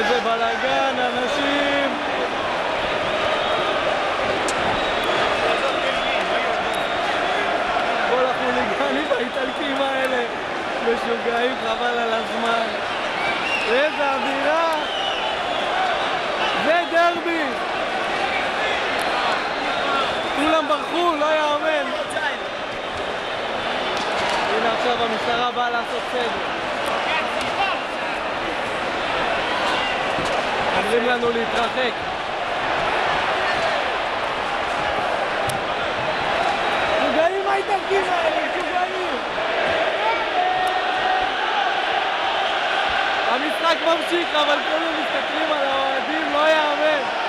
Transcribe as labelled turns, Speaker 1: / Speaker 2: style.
Speaker 1: איזה בלגן, אנשים! כל החוליגנים האיטלקים האלה משוגעים, חבל על הזמן. איזה אווירה! זה דרבי! כולם ברחו, לא יאמן! הנה עכשיו המשטרה באה לעשות סדר. אומרים לנו להתרחק. משוגעים האיטלקים האלה, משוגעים! המשחק ממשיך, אבל כולם מסתכלים על האוהדים, לא יאמן!